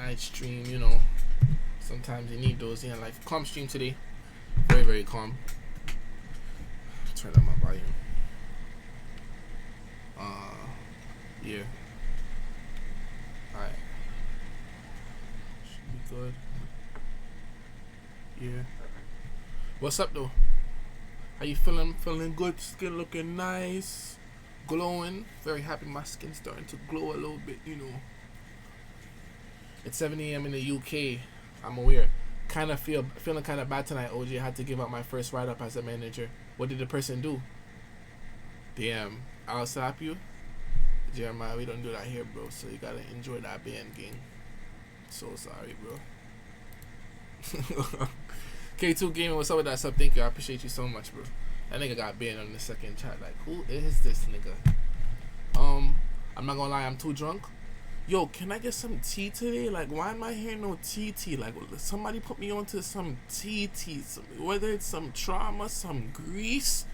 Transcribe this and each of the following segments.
night stream, you know. Sometimes you need those in life. Calm stream today. Very, very calm. Turn up my volume. Yeah. Alright. Should be good. Yeah. What's up though? How you feeling? Feeling good? Skin looking nice. Glowing. Very happy my skin's starting to glow a little bit, you know. It's 7 a.m. in the UK. I'm aware. Feeling kind of bad tonight, Ojay. I had to give up my first write-up as a manager. What did the person do? Damn. I'll slap you? Jeremiah, we don't do that here, bro. So you gotta enjoy that band, gang. So sorry, bro. K2 Gaming, what's up with that sub? Thank you. I appreciate you so much, bro. That nigga got banned on the second chat. Like, who is this nigga? I'm not gonna lie, I'm too drunk. Yo, can I get some tea today? Like, why am I hearing no tea? Like, somebody put me onto some tea. Whether it's some trauma, some grease.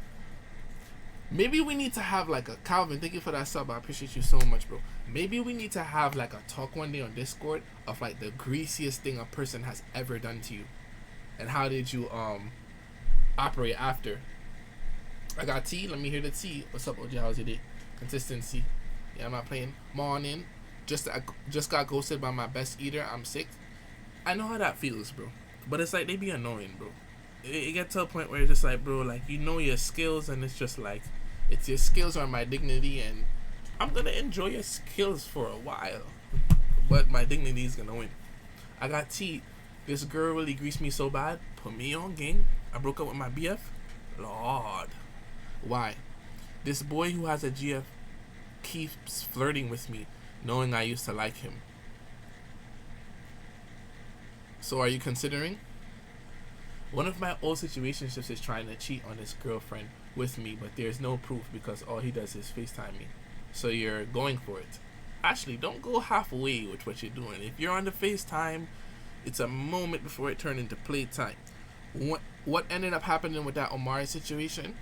Maybe we need to have like a Calvin. Thank you for that sub. I appreciate you so much, bro. Maybe we need to have like a talk one day on Discord of like the greasiest thing a person has ever done to you, and how did you operate after. I got tea. Let me hear the tea. What's up, Ojay? How's your day? Consistency. Yeah, I'm not playing. Morning. Just got ghosted by my best eater. I'm sick. I know how that feels, bro. But it's like they be annoying, bro. It gets to a point where it's just like, bro, like, you know your skills, and it's just like, it's your skills or my dignity, and I'm gonna enjoy your skills for a while, but my dignity is gonna win. I got tea. This girl really greased me so bad. Put me on, gang. I broke up with my BF. Lord. Why? This boy who has a GF keeps flirting with me, knowing I used to like him. So are you considering? One of my old situationships is trying to cheat on his girlfriend with me, but there's no proof because all he does is FaceTime me. So you're going for it. Actually, don't go halfway with what you're doing. If you're on the FaceTime, it's a moment before it turned into playtime. What ended up happening with that Omari situation?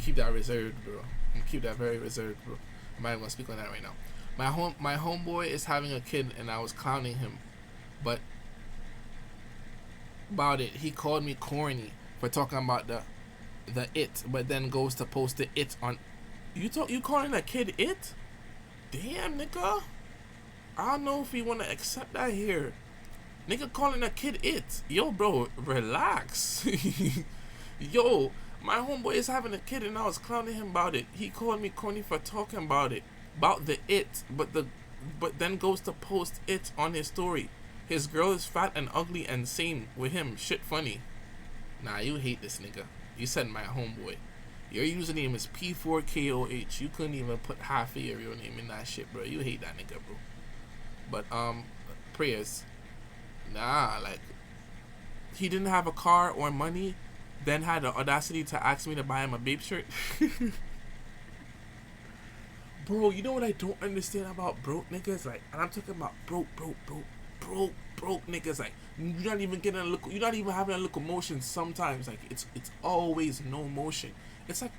Keep that reserved, bro. I'm keep that very reserved, bro. I'm not even gonna speak on that right now. My homeboy is having a kid, and I was clowning him, but about it, he called me corny for talking about the it, but then goes to post the it on. You calling a kid it? Damn, nigga. I don't know if you wanna accept that here. Nigga calling a kid it. Yo, bro, relax. Yo, my homeboy is having a kid, and I was clowning him about it. He called me corny for talking about it, about the it, but then goes to post it on his story. His girl is fat and ugly, and same with him. Shit funny. Nah, you hate this nigga. You said my homeboy. Your username is P4KOH. You couldn't even put half of your real name in that shit, bro. You hate that nigga, bro. But prayers. Nah, like, he didn't have a car or money, then had the audacity to ask me to buy him a babe shirt. Bro, you know what I don't understand about broke niggas? Like, and I'm talking about broke niggas. Like, you're not even having a look of motion sometimes. Like, it's always no motion. It's like,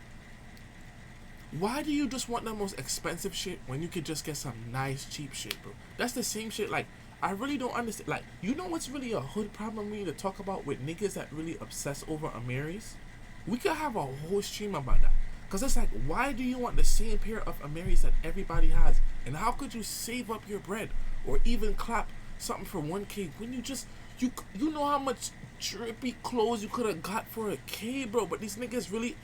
why do you just want the most expensive shit when you could just get some nice cheap shit, bro? That's the same shit. Like, I really don't understand. Like, you know what's really a hood problem we need to talk about with niggas that really obsess over Amaris? We could have a whole stream about that. Because it's like, why do you want the same pair of Amaris that everybody has? And how could you save up your bread or even clap something for 1K when you just, you know how much trippy clothes you could have got for a K, bro? But these niggas really,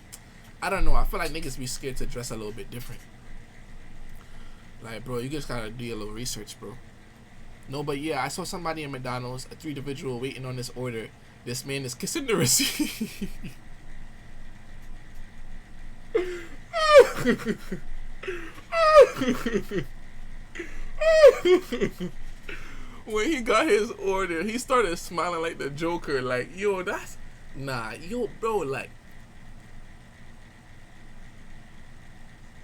I don't know. I feel like niggas be scared to dress a little bit different. Like, bro, you just gotta do a little research, bro. No, but yeah, I saw somebody in McDonald's, a 3 individual waiting on this order. This man is kissing the receipt. When he got his order, he started smiling like the Joker. Like, yo, that's... Nah, yo, bro, like...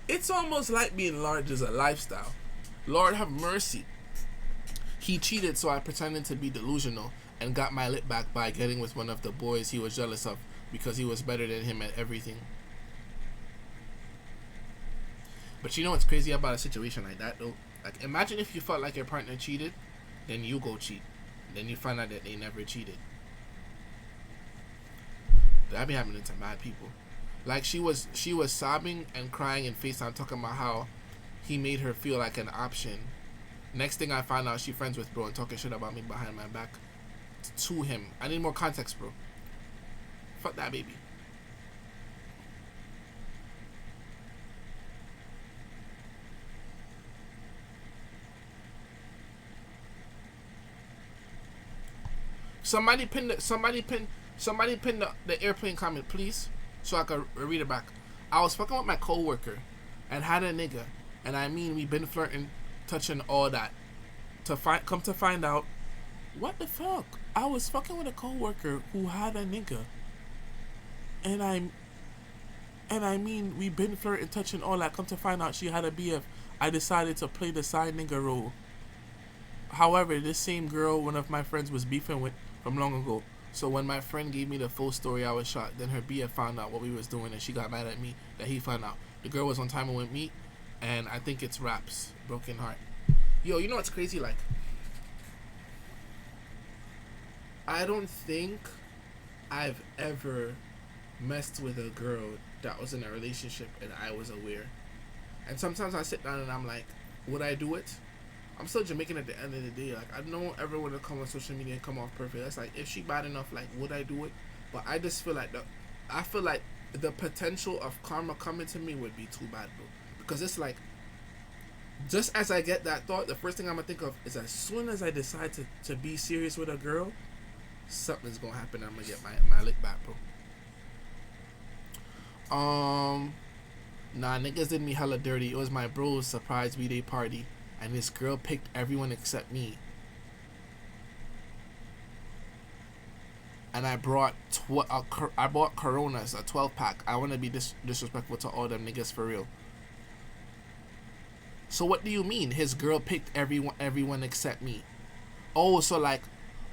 It's almost like being large is a lifestyle. Lord have mercy. He cheated, so I pretended to be delusional and got my lip back by getting with one of the boys he was jealous of because he was better than him at everything. But you know what's crazy about a situation like that, though? Like, imagine if you felt like your partner cheated, then you go cheat. Then you find out that they never cheated. That be happening to mad people. Like, she was sobbing and crying in FaceTime talking about how he made her feel like an option. Next thing I find out, she friends with bro and talking shit about me behind my back to him. I need more context, bro. Fuck that baby. Somebody pin the airplane comment, please, so I can read it back. I was fucking with my coworker and had a nigga, and I mean we been flirting, touching all that. Come to find out, what the fuck? I was fucking with a coworker who had a nigga, and I mean we been flirting, touching all that. Come to find out she had a BF. I decided to play the side nigga role. However, this same girl one of my friends was beefing with from long ago. So when my friend gave me the full story, I was shocked. Then her BF found out what we was doing, and she got mad at me that he found out. The girl was on time with me, and I think it's raps. Broken heart. Yo, you know what's crazy? Like, I don't think I've ever messed with a girl that was in a relationship and I was aware. And sometimes I sit down and I'm like, would I do it? I'm still Jamaican at the end of the day. Like, I don't ever want to come on social media and come off perfect. That's like, if she bad enough, like, would I do it? But I just feel like the potential of karma coming to me would be too bad, bro. Because it's like, just as I get that thought, the first thing I'm gonna think of is as soon as I decide to be serious with a girl, something's gonna happen. I'm gonna get my lick back, bro. Nah, niggas did me hella dirty. It was my bro's surprise B-Day party, and this girl picked everyone except me. And I brought Coronas, a 12-pack. I want to be disrespectful to all them niggas for real. So what do you mean? His girl picked everyone except me. Oh, so like,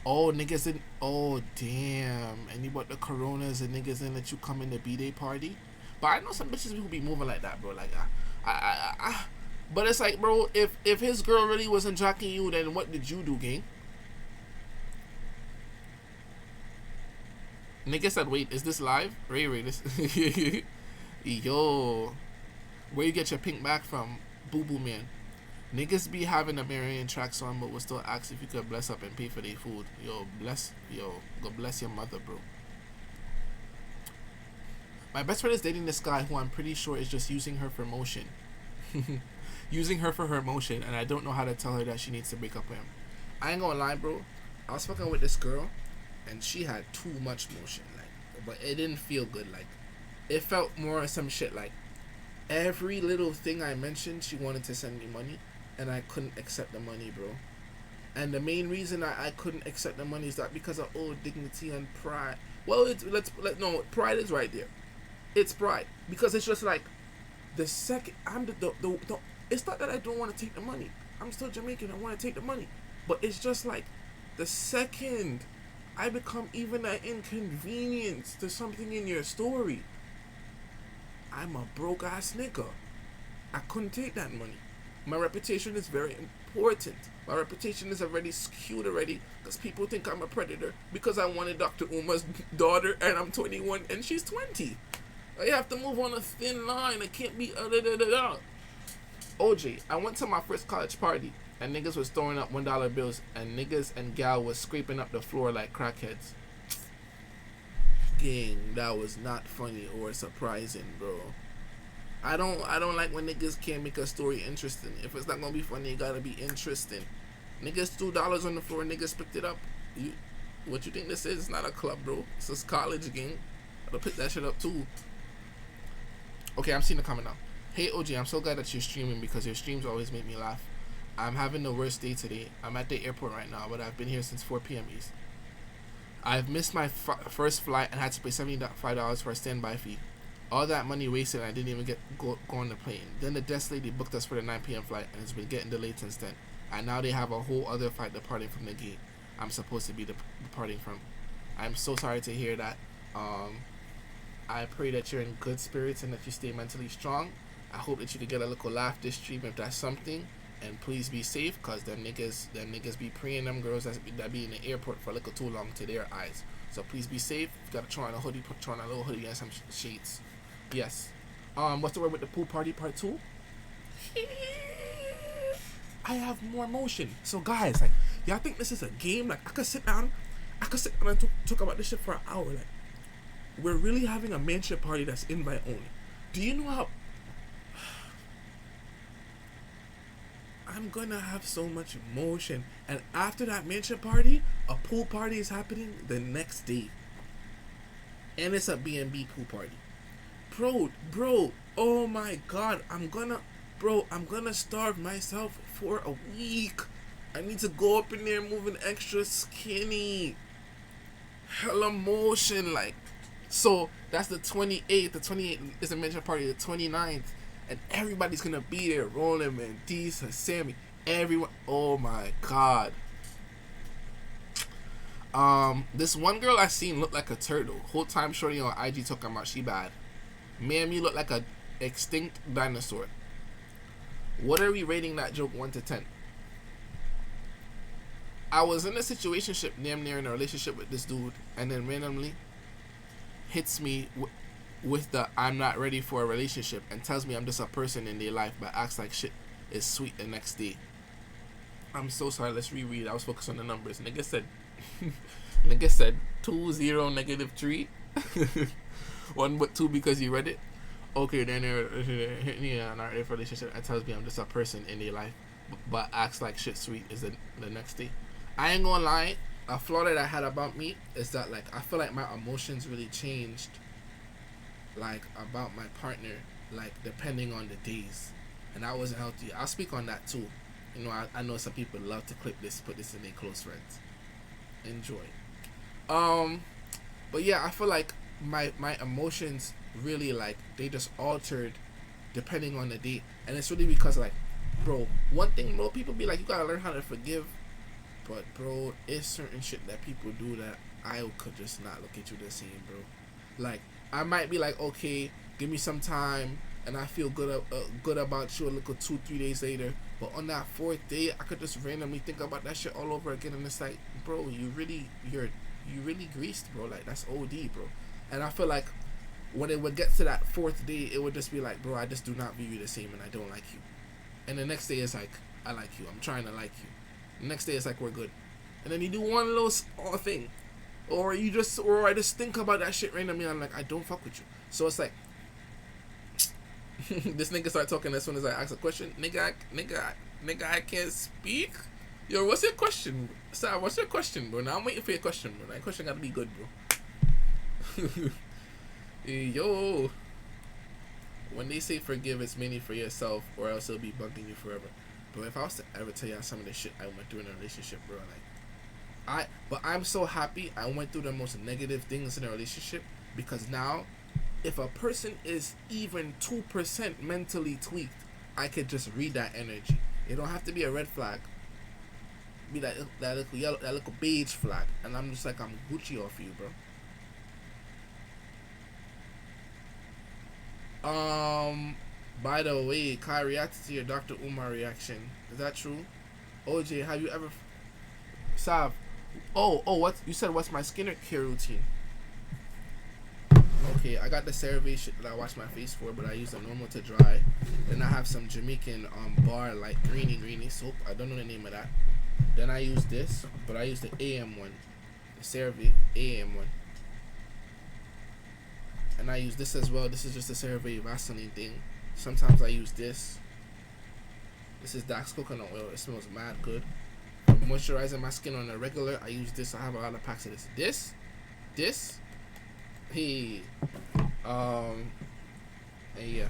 oh, niggas didn't. Oh, damn. And you brought the Coronas and niggas didn't let you come in the B-Day party. But I know some bitches who be moving like that, bro. Like, but it's like, bro, if his girl really wasn't jacking you, then what did you do, gang? Nigga said, wait, is this live? Ray, this. Yo. Where you get your pink back from? Boo Boo Man. Niggas be having a Marion tracks on, but will still ask if you could bless up and pay for their food. Yo, God bless your mother, bro. My best friend is dating this guy who I'm pretty sure is just using her for motion. Using her for her motion, and I don't know how to tell her that she needs to break up with him. I ain't gonna lie, bro. I was fucking with this girl, and she had too much motion, like, but it didn't feel good. Like, it felt more some shit like every little thing I mentioned, she wanted to send me money, and I couldn't accept the money, bro. And the main reason I couldn't accept the money is that because of old dignity and pride. Well, no, pride is right there. It's pride, because it's just like the second I'm the it's not that I don't want to take the money. I'm still Jamaican. I want to take the money, but it's just like the second I become even an inconvenience to something in your story, I'm a broke ass nigga. I couldn't take that money. My reputation is very important. My reputation is already skewed already because people think I'm a predator because I wanted Dr. Uma's daughter and I'm 21 and she's 20. I have to move on a thin line. I can't be Ojay, I went to my first college party and niggas was throwing up $1 bills and niggas and gal was scraping up the floor like crackheads. Gang, that was not funny or surprising, bro. I don't like when niggas can't make a story interesting. If it's not gonna be funny, it gotta be interesting. Niggas $2 on the floor, niggas picked it up. What you think this is? It's not a club, bro. It's this college gang. I'll pick that shit up too. Okay, I'm seeing the comment now. Hey OJ, I'm so glad that you're streaming because your streams always make me laugh. I'm having the worst day today. I'm at the airport right now, but I've been here since 4 p.m. East. I've missed my first flight and had to pay $75 for a standby fee. All that money wasted and I didn't even go on the plane. Then the desk lady booked us for the 9 p.m. flight and it's been getting delayed since then. And now they have a whole other flight departing from the gate I'm supposed to be departing from. I'm so sorry to hear that. I pray that you're in good spirits and that you stay mentally strong. I hope that you can get a little laugh this stream if that's something. And please be safe, cause them niggas be preying them girls that be in the airport for a little too long to their eyes. So please be safe. If you gotta throw on a hoodie, throw on a little hoodie and some sheets. Yes. What's the word with the pool party part 2? I have more motion. So guys, like, y'all think this is a game? Like, I could sit down and talk about this shit for an hour. Like, we're really having a mansion party that's invite only. Do you know how I'm gonna have so much emotion? And after that mansion party, a pool party is happening the next day, and it's a B&B pool party. Bro, oh my god, I'm gonna starve myself for a week. I need to go up in there moving extra skinny. Hella motion, like. So that's the 28th. The 28th is a mansion party. The 29th, and everybody's gonna be there. Rolling, man, Disa, Sammy, everyone. Oh my god. This one girl I seen looked like a turtle. Whole time shorty on IG talking about she bad. Man, you look like a extinct dinosaur. What are we rating that joke 1 to 10? I was in a situationship, damn near in a relationship with this dude, and then randomly hits me with the I'm not ready for a relationship and tells me I'm just a person in their life, but acts like shit is sweet the next day. I'm so sorry. Let's reread. I was focused on the numbers. Nigga said 20 negative 3. 1 but 2 because you read it. Okay, then hit me not ready for a relationship and tells me I'm just a person in their life, but acts like shit sweet is the next day. I ain't gonna lie. A flaw that I had about me is that, like, I feel like my emotions really changed, like, about my partner, like, depending on the days, and that wasn't healthy. I'll speak on that too. You know, I know some people love to clip this, put this in their close friends. Enjoy. But yeah, I feel like my emotions really, like, they just altered depending on the day, and it's really because, like, bro, one thing, bro, people be like, you gotta learn how to forgive. But bro, it's certain shit that people do that I could just not look at you the same, bro. Like, I might be like, okay, give me some time, and I feel good about you a little 2-3 days later. But on that 4th day, I could just randomly think about that shit all over again, and it's like, bro, you really greased, bro. Like, that's OD, bro. And I feel like when it would get to that 4th day, it would just be like, bro, I just do not view you the same, and I don't like you. And the next day is like, I like you. I'm trying to like you. The next day it's like, we're good. And then you do one little small thing, or I just think about that shit randomly, and I'm like, I don't fuck with you. So it's like this nigga start talking as soon as I ask a question. Nigga, I can't speak. Yo, what's your question? Sir, what's your question, bro? Now I'm waiting for your question, bro. That question gotta be good, bro. Yo, when they say forgive, it's mainly for yourself, or else it'll be bugging you forever. But if I was to ever tell y'all some of the shit I went through in a relationship, bro, like, but I'm so happy I went through the most negative things in a relationship, because now, if a person is even 2% mentally tweaked, I could just read that energy. It don't have to be a red flag. Be that little yellow, that little beige flag, and I'm just like, I'm Gucci off you, bro. By the way, Kai reacted to your Dr. Umar reaction. Is that true? Ojay, have you ever... Sav. Oh, what? You said, what's my skincare routine? Okay, I got the CeraVe shit that I wash my face for, but I use the normal to dry. Then I have some Jamaican bar, like, greeny soap. I don't know the name of that. Then I use this, but I use the AM one. The CeraVe AM one. And I use this as well. This is just a CeraVe Vaseline thing. Sometimes I use this. This is Dax coconut oil. It smells mad good. For moisturizing my skin on a regular, I use this. I have a lot of packs of this. This. Hey. And yeah.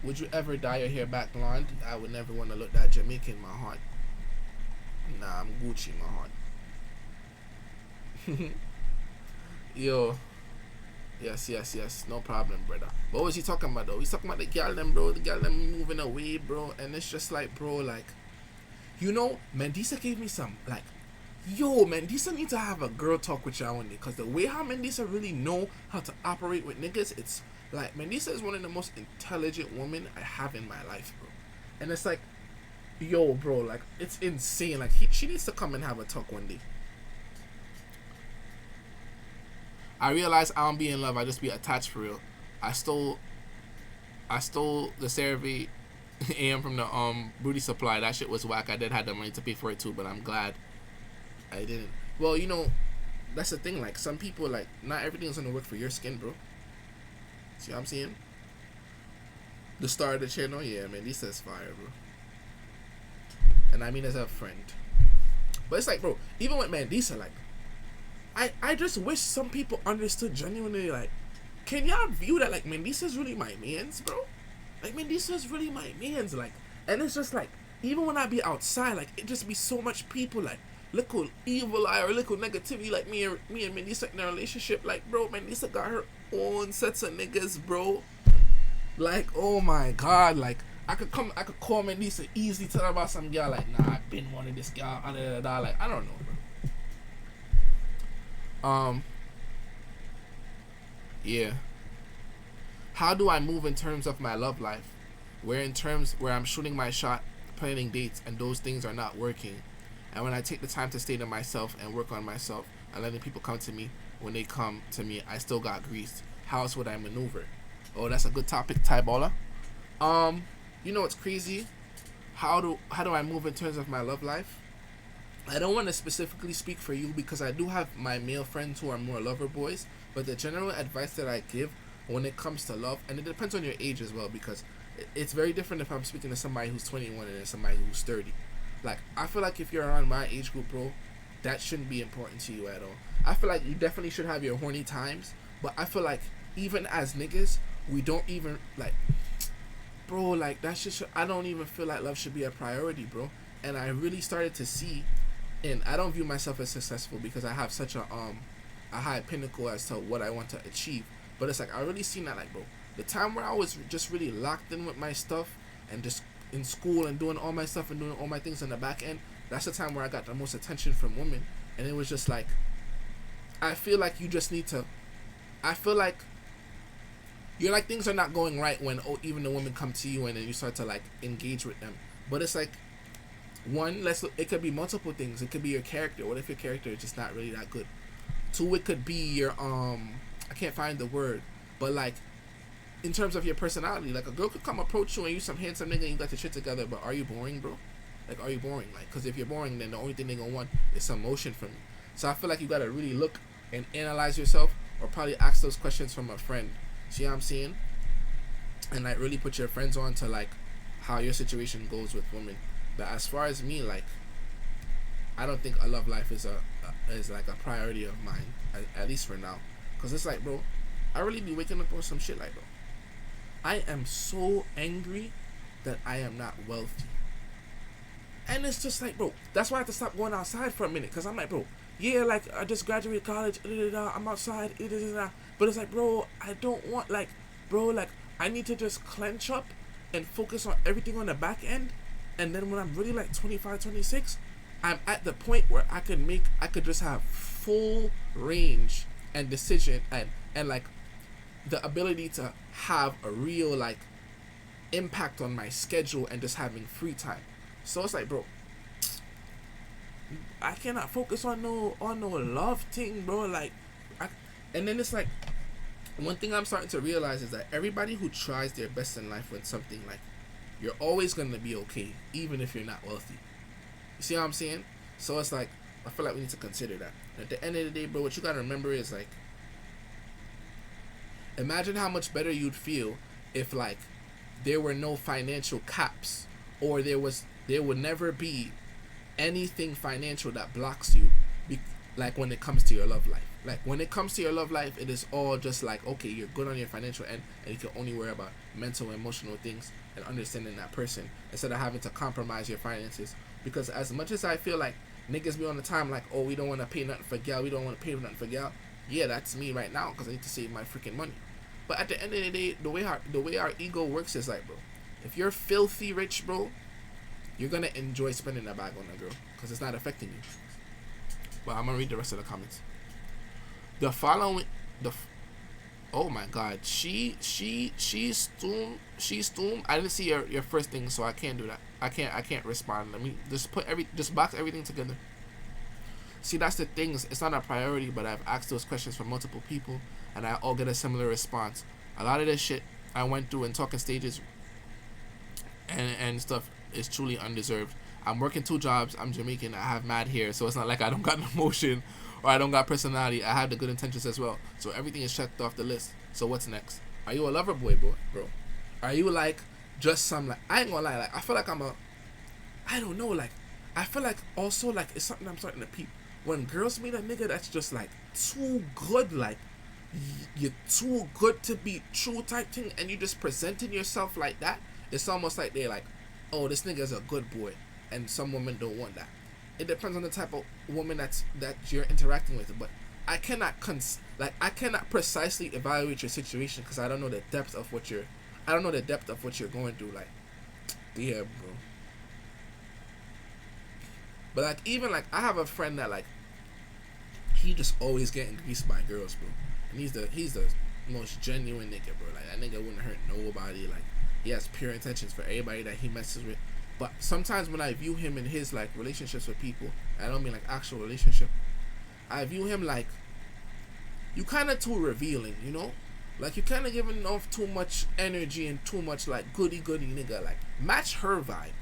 Would you ever dye your hair back blonde? I would never want to look that Jamaican in my heart. Nah, I'm Gucci in my heart. Yo. Yes. No problem, brother. What was he talking about, though? He's talking about the girl them, bro. The girl them moving away, bro. And it's just like, bro, like, you know, Mendisa gave me some, like, yo, Mendisa need to have a girl talk with y'all one day. Because the way how Mendisa really know how to operate with niggas, Like, Melissa is one of the most intelligent women I have in my life, bro. And it's like, yo, bro, like, it's insane. Like, she needs to come and have a talk one day. I realize I don't be in love. I just be attached for real. I stole the CeraVe AM from the Booty Supply. That shit was whack. I did have the money to pay for it too, but I'm glad I didn't. Well, you know, that's the thing. Like, some people, like, not everything's gonna work for your skin, bro. See what I'm saying? The star of the channel, yeah, man. Lisa's fire, bro. And I mean as a friend. But it's like, bro, even with Mandisa, like, I just wish some people understood genuinely, like, can y'all view that, like, Mendisa's really my mans, bro? Like, Mendisa's really my mans, like, and it's just like, even when I be outside, like, it just be so much people, like, little evil eye or little negativity, like, me and Mendisa in a relationship, like, bro, Mendisa got her own sets of niggas, bro. Like, oh my god, like, I could call Mendisa easily, tell her about some girl, like, nah, I've been wanting this girl, like, I don't know, bro. Yeah. How do I move in terms of my love life? Where I'm shooting my shot, planning dates, and those things are not working. And when I take the time to stay to myself and work on myself and letting people come to me, when they come to me, I still got greased. How else would I maneuver? Oh, that's a good topic, Ty Baller. You know what's crazy? How do I move in terms of my love life? I don't want to specifically speak for you because I do have my male friends who are more lover boys, but the general advice that I give when it comes to love, and it depends on your age as well, because it's very different if I'm speaking to somebody who's 21 and somebody who's 30. Like, I feel like if you're around my age group, bro, that shouldn't be important to you at all. I feel like you definitely should have your horny times, but I feel like even as niggas, we don't even, like, bro, like, that shit I don't even feel like love should be a priority, bro. And I really started to see, and I don't view myself as successful because I have such a high pinnacle as to what I want to achieve. But it's like, I really seen that, like, bro, the time where I was just really locked in with my stuff and just in school and doing all my stuff and doing all my things on the back end, that's the time where I got the most attention from women. And it was just like, I feel like you just need to, I feel like you're like, things are not going right when even the women come to you and then you start to, like, engage with them. But it's like, one, it could be multiple things. It could be your character. What if your character is just not really that good? Two, it could be your I can't find the word, but, like, in terms of your personality, like, a girl could come approach you and you some handsome nigga and you got your shit together, but are you boring, bro? Like, are you boring? Like, because if you're boring, then the only thing they gonna want is some motion from you. So I feel like you gotta really look and analyze yourself, or probably ask those questions from a friend. See what I'm saying? And, like, really put your friends on to, like, how your situation goes with women. But as far as me, like, I don't think a love life is like a priority of mine, at least for now. Cause it's like, bro, I really be waking up on some shit like, bro, I am so angry that I am not wealthy. And it's just like, bro, that's why I have to stop going outside for a minute. Cause I'm like, bro, yeah, like, I just graduated college, I'm outside, but it's like, bro, I don't want, like, bro, like, I need to just clench up and focus on everything on the back end. And then when I'm really like 25, 26, I'm at the point where I could just have full range and decision and like the ability to have a real, like, impact on my schedule and just having free time. So it's like, bro, I cannot focus on no love thing, bro. Like, and then it's like, one thing I'm starting to realize is that everybody who tries their best in life with something, like, you're always going to be okay, even if you're not wealthy. You see what I'm saying? So it's like, I feel like we need to consider that. And at the end of the day, bro, what you got to remember is, like, imagine how much better you'd feel if, like, there were no financial caps, or there would never be anything financial that blocks you, like, when it comes to your love life. Like, when it comes to your love life, it is all just like, okay, you're good on your financial end, and you can only worry about mental and emotional things and understanding that person, instead of having to compromise your finances. Because as much as I feel like niggas be on the time like, oh, we don't want to pay nothing for gal, yeah, that's me right now, because I need to save my freaking money. But at the end of the day, the way our ego works is like, bro, if you're filthy rich, bro, you're gonna enjoy spending a bag on a girl because it's not affecting you. But I'm gonna read the rest of the comments. The Oh my god, she I didn't see your first thing, so I can't do that. I can't respond. Let me just box everything together. See, that's the thing. It's not a priority, but I've asked those questions from multiple people, and I all get a similar response. A lot of this shit I went through in talking stages and stuff is truly undeserved. I'm working 2 jobs. I'm Jamaican. I have mad hair, so it's not like I don't got no emotion or I don't got personality. I have the good intentions as well. So everything is checked off the list. So what's next? Are you a lover boy, bro? Are you like just some like I ain't gonna lie, like I feel like I don't know, like I feel like also like it's something I'm starting to peep. When girls meet a nigga that's just like too good, like you're too good to be true type thing, and you just presenting yourself like that, it's almost like they're like, oh, this nigga's a good boy, and some women don't want that. It depends on the type of woman that you're interacting with, but I cannot precisely evaluate your situation because I don't know the depth of what you're going through. Like, yeah, bro. But like even like I have a friend that like he just always getting greased by girls, bro. And he's the most genuine nigga, bro. Like that nigga wouldn't hurt nobody. Like he has pure intentions for everybody that he messes with. But sometimes when I view him in his like relationships with people, I don't mean like actual relationship. I view him like you kind of too revealing, you know? Like you kind of giving off too much energy and too much like goody nigga. Like match her vibe,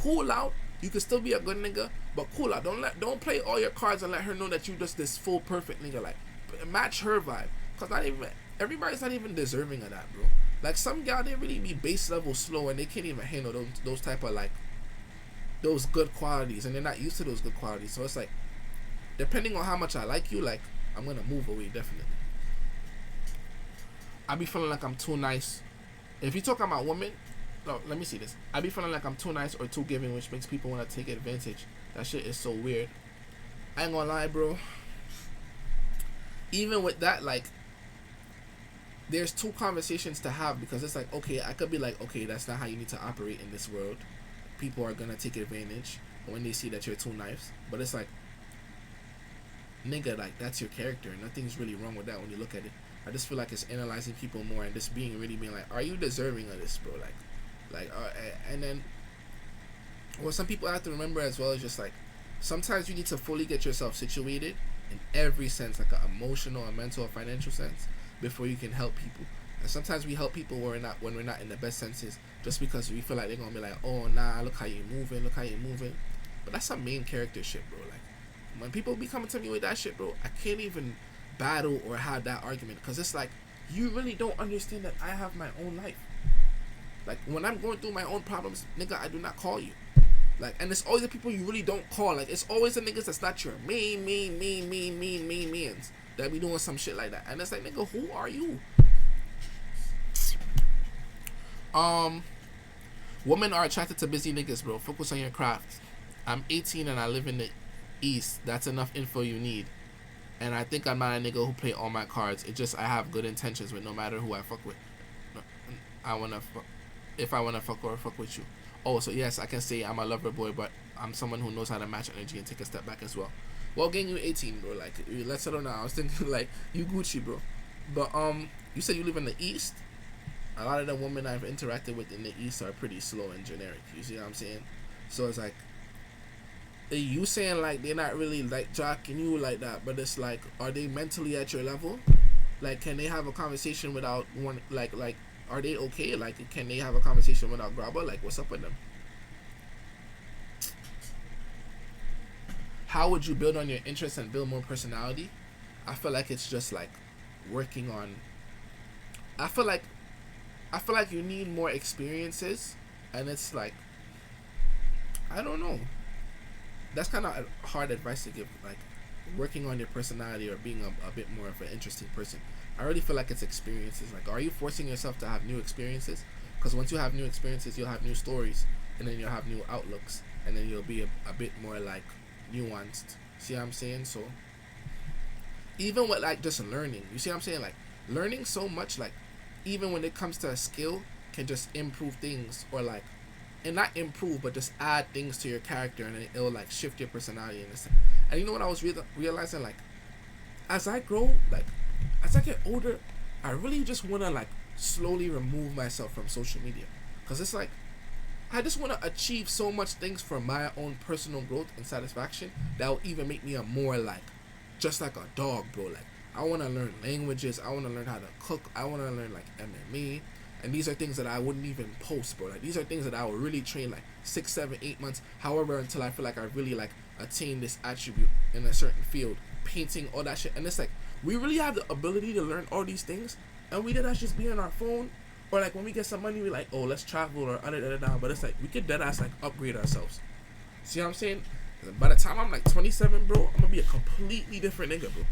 cool out. You can still be a good nigga, but cool out. Don't play all your cards and let her know that you just this full perfect nigga. Like match her vibe, cause not even everybody's not even deserving of that, bro. Like some gal they really be base level slow and they can't even handle those type of like those good qualities, and they're not used to those good qualities. So it's like depending on how much I like you, like I'm gonna move away definitely. I be feeling like I'm too nice. If you talking about women, no, let me see this. I be feeling like I'm too nice or too giving, which makes people want to take advantage. That shit is so weird. I ain't gonna lie, bro. Even with that, like, there's 2 conversations to have because it's like, okay, I could be like, okay, that's not how you need to operate in this world. People are gonna take advantage when they see that you're too nice. But it's like, nigga, like, that's your character. Nothing's really wrong with that when you look at it. I just feel like it's analyzing people more and just being like, are you deserving of this, bro? And then what some people have to remember as well is just like sometimes you need to fully get yourself situated in every sense, like an emotional, a mental, a financial sense, before you can help people. And sometimes we help people when we're not in the best senses, just because we feel like they're gonna be like, oh nah, look how you moving. But that's some main character shit, bro. Like when people be coming to me with that shit, bro, I can't even battle or have that argument because it's like you really don't understand that I have my own life. Like when I'm going through my own problems, nigga, I do not call you. Like, and it's always the people you really don't call. Like it's always the niggas that's not your means that be doing some shit like that. And it's like, nigga, who are you? Women are attracted to busy niggas, bro. Focus on your craft. I'm 18 and I live in the East. That's enough info you need. And I think I'm not a nigga who play all my cards. It's just I have good intentions with no matter who I fuck with. If I wanna fuck with you. Oh, so yes, I can say I'm a lover boy, but I'm someone who knows how to match energy and take a step back as well. Well, gang, you 18, bro. Like, let's settle now. I was thinking like you Gucci, bro. But you said you live in the East. A lot of the women I've interacted with in the East are pretty slow and generic. You see what I'm saying? So it's like, are you saying like they're not really like jocking you like that, but it's like, are they mentally at your level? Like, can they have a conversation without one like? Are they okay? Like, can they have a conversation without grabber? Like, what's up with them? How would you build on your interests and build more personality? I feel like it's just like working on. I feel like you need more experiences, and it's like, I don't know. That's kind of hard advice to give. Like, working on your personality or being a bit more of an interesting person. I really feel like it's experiences. Like, are you forcing yourself to have new experiences? Because once you have new experiences, you'll have new stories, and then you'll have new outlooks, and then you'll be a bit more like nuanced. See what I'm saying? So even with like just learning, you see what I'm saying? Like learning so much, like even when it comes to a skill, can just improve things, or like, and not improve, but just add things to your character, and it'll like shift your personality in a sense. And you know what I was realizing? Like, as I grow, like as I get older, I really just want to like slowly remove myself from social media, because it's like I just want to achieve so much things for my own personal growth and satisfaction that will even make me a more like just like a dog, bro. Like I want to learn languages, I want to learn how to cook, I want to learn like MMA. And these are things that I wouldn't even post, bro. Like these are things that I would really train like 6, 7, 8 months, however, until I feel like I really like attain this attribute in a certain field, painting, all that shit. And it's like we really have the ability to learn all these things, and we did that just be on our phone, or like when we get some money, we like, oh, let's travel or da. But it's like we could dead ass like upgrade ourselves. See what I'm saying? By the time I'm like 27, bro, I'm gonna be a completely different nigga, bro.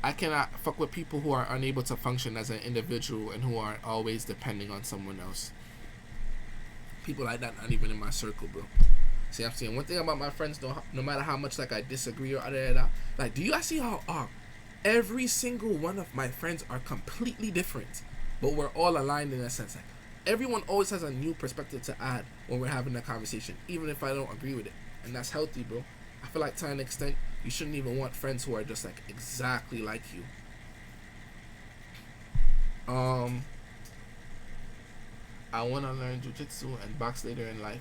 I cannot fuck with people who are unable to function as an individual and who are always depending on someone else. People like that not even in my circle, bro. See, I'm saying one thing about my friends, though, no matter how much like I disagree or like, do you guys see how every single one of my friends are completely different, but we're all aligned in a sense. Like everyone always has a new perspective to add when we're having a conversation, even if I don't agree with it, and that's healthy, bro. I feel like to an extent, you shouldn't even want friends who are just like exactly like you. I want to learn jujitsu and box later in life.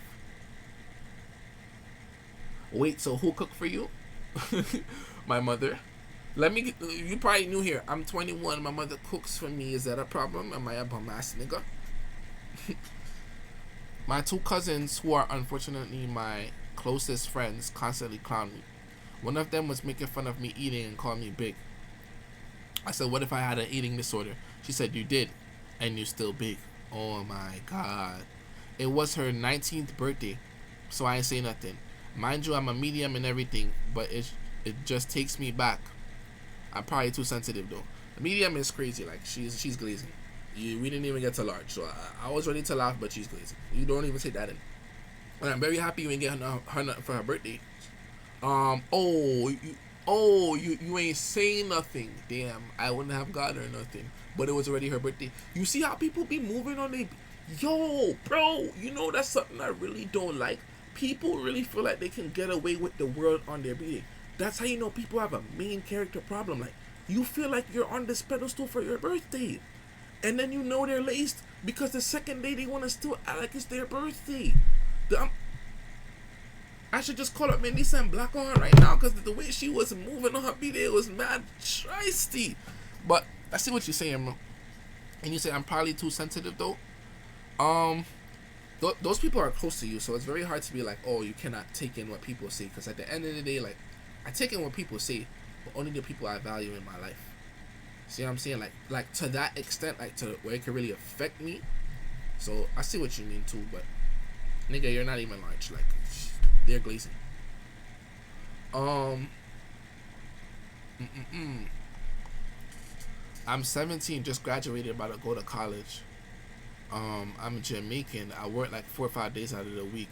Wait, so who cooked for you? My mother. Let me get, you probably new here. I'm 21. My mother cooks for me. Is that a problem? Am I a bum ass nigga? My two cousins, who are unfortunately my closest friends, constantly clown me. One of them was making fun of me eating and called me big. I said, what if I had an eating disorder? She said, you did, and you're still big. Oh my god. It was her 19th birthday, so I ain't say nothing. Mind you, I'm a medium and everything, but it just takes me back. I'm probably too sensitive though. The medium is crazy, like she's glazing. We didn't even get to large, so I was ready to laugh, but she's glazing. You don't even take that in. And I'm very happy you didn't get her nothing for her birthday. You ain't saying nothing. Damn, I wouldn't have got her nothing, but it was already her birthday. You see how people be moving on they, yo, bro. You know that's something I really don't like. People really feel like they can get away with the world on their birthday. That's how you know people have a main character problem. Like you feel like you're on this pedestal for your birthday, and then you know they're laced because the second day they want to still act like it's their birthday. I should just call up Melissa and block on her right now because the way she was moving on her birthday was mad tristy. But I see what you're saying, bro. And you say I'm probably too sensitive though. Those people are close to you, so it's very hard to be like, oh, you cannot take in what people say. Because at the end of the day, like, I take in what people say, but only the people I value in my life. See what I'm saying? Like to that extent, like to where it can really affect me. So I see what you mean too, but nigga, you're not even large. Like they're glazing. I'm 17, just graduated, about to go to college. I'm Jamaican. I work like 4 or 5 days out of the week.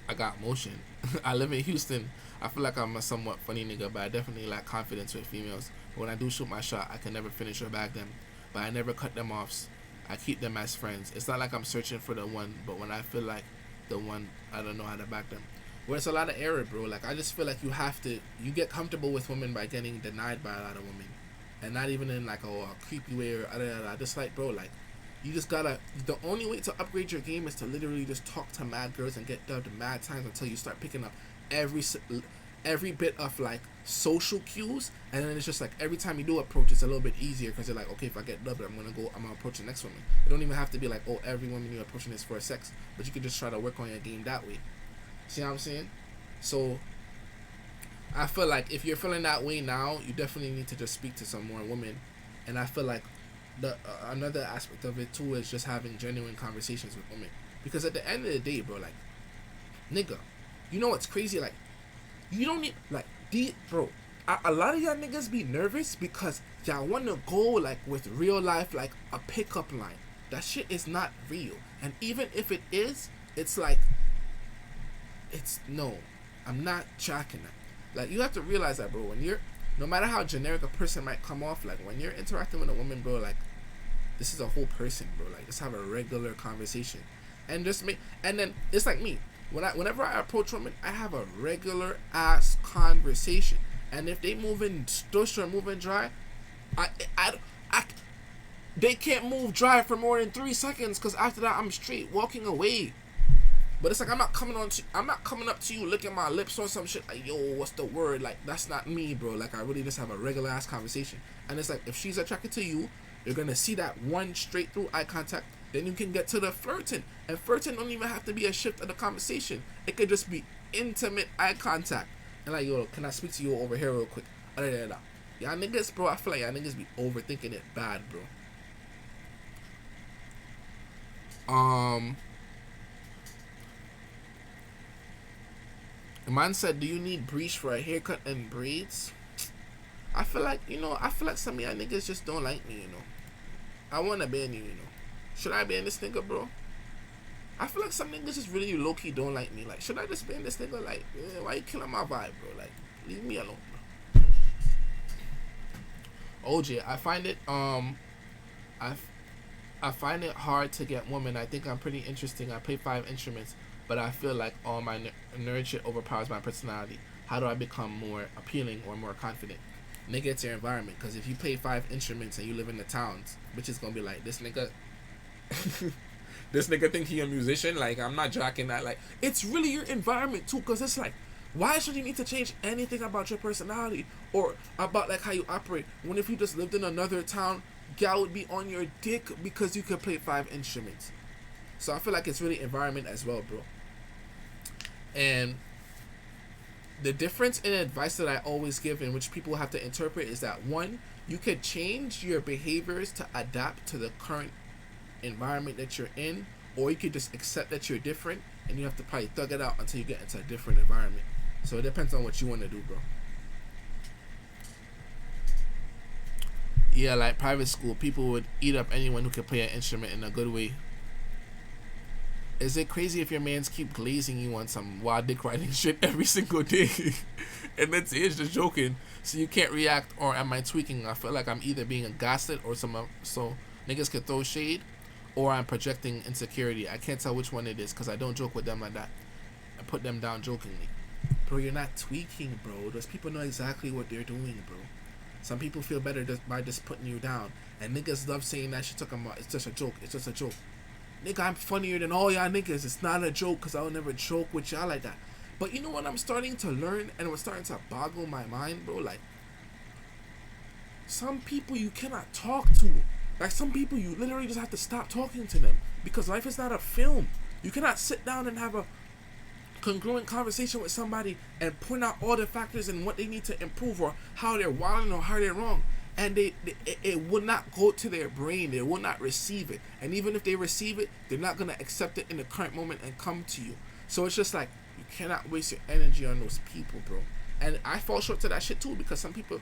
I got motion. I live in Houston. I feel like I'm a somewhat funny nigga, but I definitely lack confidence with females. But when I do shoot my shot, I can never finish or bag them. But I never cut them off. I keep them as friends. It's not like I'm searching for the one, but when I feel like the one, I don't know how to back them. Where it's a lot of error, bro. Like I just feel like you get comfortable with women by getting denied by a lot of women, and not even in like a creepy way or just like, bro, like you just gotta. The only way to upgrade your game is to literally just talk to mad girls and get dubbed mad times until you start picking up every bit of like social cues, and then it's just like every time you do approach, it's a little bit easier because you're like, okay, if I get dubbed, I'm gonna approach the next woman. You don't even have to be like, oh, every woman you're approaching is for sex, but you can just try to work on your game that way. See what I'm saying? So I feel like if you're feeling that way now, you definitely need to just speak to some more women. And I feel like the another aspect of it too is just having genuine conversations with women, because at the end of the day, bro, like nigga, you know what's crazy? Like you don't need like bro. A lot of y'all niggas be nervous because y'all want to go like with real life, like a pickup line. That shit is not real, and even if it is, it's like no, I'm not tracking that. Like you have to realize that, bro. When you're, no matter how generic a person might come off, like when you're interacting with a woman, bro, like this is a whole person, bro. Like just have a regular conversation, and just and then it's like me. Whenever I approach women, I have a regular ass conversation. And if they moving stush or moving dry, I, I, I, they can't move dry for more than 3 seconds. Cause after that, I'm straight walking away. But it's like I'm not coming up to you licking my lips or some shit like, yo, what's the word? Like, that's not me, bro. Like, I really just have a regular ass conversation. And it's like, if she's attracted to you, you're gonna see that one straight through eye contact. Then you can get to the flirting. And flirting don't even have to be a shift of the conversation. It could just be intimate eye contact. And like, yo, can I speak to you over here real quick? Y'all niggas, bro, I feel like y'all niggas be overthinking it bad, bro. The man said, do you need breach for a haircut and braids? I feel like some of y'all niggas just don't like me, I wanna ban you, Should I ban this nigga, bro? I feel like some niggas just really low-key don't like me. Like, should I just ban this nigga? Like, why you killing my vibe, bro? Like, leave me alone, bro. Ojay, I find it hard to get women. I think I'm pretty interesting. I play 5 instruments, but I feel like all my nerd shit overpowers my personality. How do I become more appealing or more confident? Nigga, it's your environment. Because if you play 5 instruments and you live in the towns, bitch is gonna be like, this nigga this nigga think he a musician. Like, I'm not jocking that. Like, it's really your environment too. Because it's like, why should you need to change anything about your personality or about like how you operate, when if you just lived in another town, gal would be on your dick because you could play 5 instruments. So I feel like it's really environment as well, bro. And the difference in advice that I always give, and which people have to interpret, is that 1, you could change your behaviors to adapt to the current environment that you're in, or you could just accept that you're different and you have to probably thug it out until you get into a different environment. So it depends on what you want to do, bro. Yeah, like private school, people would eat up anyone who could play an instrument in a good way. Is it crazy if your mans keep glazing you on some wild dick riding shit every single day? And then say it's just joking, so you can't react, or am I tweaking? I feel like I'm either being gaslit or so niggas could throw shade, or I'm projecting insecurity. I can't tell which one it is because I don't joke with them like that. I put them down jokingly. Bro, you're not tweaking, bro. Those people know exactly what they're doing, bro. Some people feel better just by just putting you down. And niggas love saying that shit, talking about it's just a joke. It's just a joke. Nigga, I'm funnier than all y'all niggas. It's not a joke because I'll never joke with y'all like that. But you know what I'm starting to learn, and what's starting to boggle my mind, bro? Like, some people you cannot talk to. Like, some people you literally just have to stop talking to them because life is not a film. You cannot sit down and have a congruent conversation with somebody and point out all the factors and what they need to improve, or how they're wilding or how they're wrong, and it would not go to their brain. They will not receive it, and even if they receive it, they're not going to accept it in the current moment and come to you. So it's just like, you cannot waste your energy on those people, bro. And I fall short to that shit too, because some people,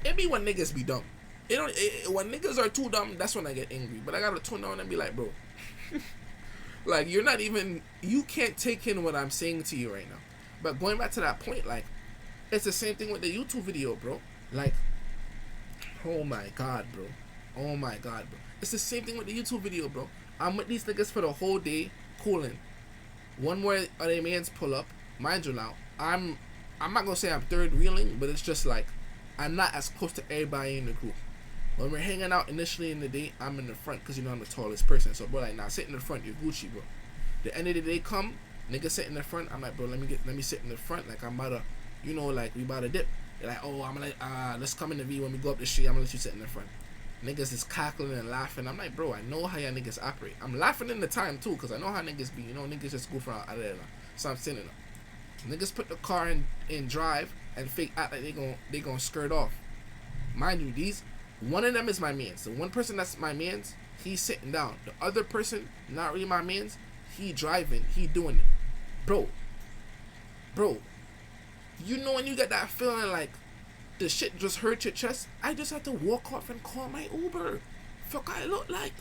it be when niggas be dumb. When niggas are too dumb, that's when I get angry. But I gotta tune down and be like, bro, like, you can't take in what I'm saying to you right now. But going back to that point, like, it's the same thing with the YouTube video, bro. Like, oh my god, bro. It's the same thing with the YouTube video, bro. I'm with these niggas for the whole day, cooling. One more of their mans pull up. Mind you now, I'm not gonna say I'm third wheeling, but it's just like, I'm not as close to everybody in the group. When we're hanging out initially in the day, I'm in the front because, I'm the tallest person. So, bro, like, nah, sit in the front, you're Gucci, bro. The end of the day come, nigga sit in the front. I'm like, bro, let me sit in the front. Like, I'm about to, like, we about to dip. They're like, oh, I'm gonna let's come in the V when we go up the street. I'm gonna let you sit in the front. Niggas is cackling and laughing. I'm like, bro, I know how y'all niggas operate. I'm laughing in the time too, because I know how niggas be. Niggas just goof around out of there. So I'm sitting up. Niggas put the car in drive and fake act like they gon' skirt off. Mind you, one of them is my mans. The one person that's my mans, he's sitting down. The other person, not really my mans, he driving, he doing it. Bro, when you get that feeling like the shit just hurt your chest, I just have to walk off and call my Uber. Fuck, I look like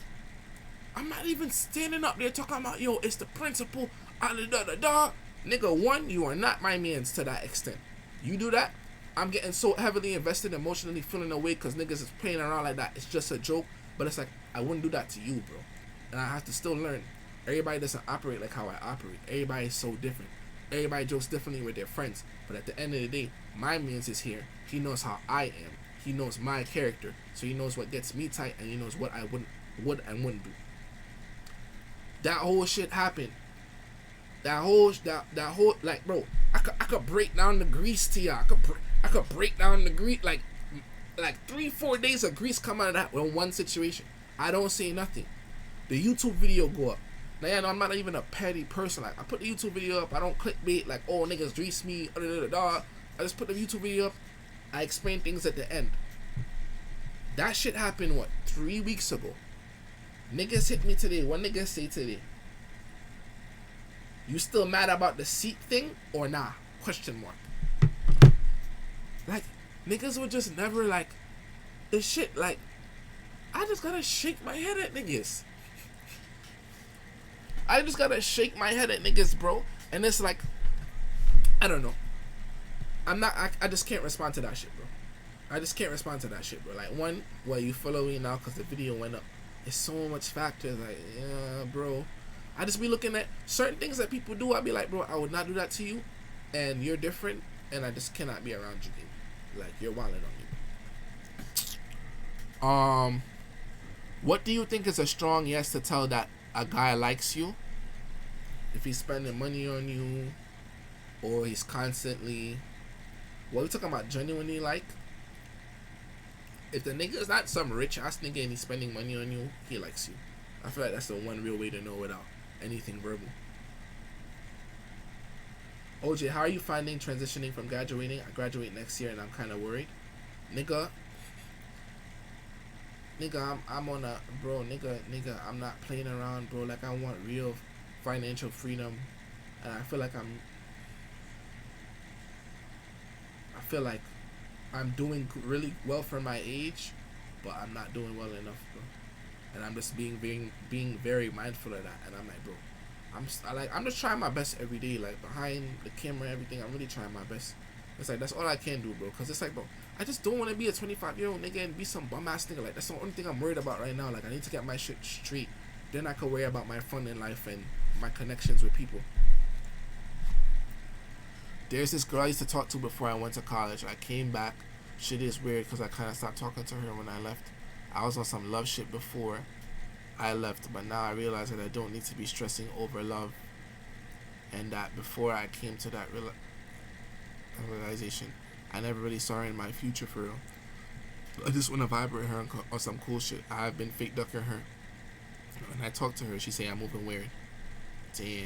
I'm not even standing up there talking about, yo, it's the principal, da. Nigga, 1, you are not my mans to that extent. You do that, I'm getting so heavily invested, emotionally feeling away because niggas is playing around like that. It's just a joke, but it's like, I wouldn't do that to you, bro. And I have to still learn. Everybody doesn't operate like how I operate. Everybody is so different. Everybody jokes differently with their friends. But at the end of the day, my man's is here. He knows how I am. He knows my character. So he knows what gets me tight, and he knows what I would and wouldn't do. That whole shit happened. That whole like, bro, I could break down the grease to y'all. I could break down the grease like 3-4 days of grease come out of that in one situation. I don't say nothing. The YouTube video go up. Now, yeah, no, I'm not even a petty person. Like, I put the YouTube video up. I don't clickbait like, oh, niggas grease me. I just put the YouTube video up. I explain things at the end. That shit happened, what, 3 weeks ago? Niggas hit me today. What niggas say today? You still mad about the seat thing or nah? Question mark. Like, niggas would just never, like, the shit, like, I just gotta shake my head at niggas. I just gotta shake my head at niggas, bro. And it's like, I don't know. I just can't respond to that shit, bro. I just can't respond to that shit, bro. Like, one, well, you follow me now because the video went up. It's so much factors. Like, yeah, bro. I just be looking at certain things that people do. I be like, bro, I would not do that to you. And you're different. And I just cannot be around you, dude. Like, you're wilding on me. What do you think is a strong yes to tell that a guy likes you? If he's spending money on you, or he's constantly, what are we talking about, genuinely like? If the nigga is not some rich ass nigga and he's spending money on you, he likes you. I feel like that's the one real way to know without anything verbal. Ojay, how are you finding transitioning from graduating? I graduate next year and I'm kind of worried. Nigga, I'm on a, bro, nigga, I'm not playing around, bro. Like, I want real financial freedom, and I feel like I'm doing really well for my age, but I'm not doing well enough, bro. And I'm just being very mindful of that. And I'm like, bro, I'm just trying my best every day, like behind the camera and everything. I'm really trying my best. It's like, that's all I can do, bro. Cause it's like, bro, I just don't want to be a 25-year-old nigga and be some bum ass nigga. Like, that's the only thing I'm worried about right now. Like, I need to get my shit straight. Then I could worry about my fun in life and my connections with people. There's this girl I used to talk to before I went to college. I came back. Shit is weird because I kind of stopped talking to her when I left. I was on some love shit before I left, but now I realize that I don't need to be stressing over love. And that before I came to that realization, I never really saw her in my future for real. I just want to vibe with her on some cool shit. I've been fake ducking her. When I talk to her, she say I'm moving weird. Damn.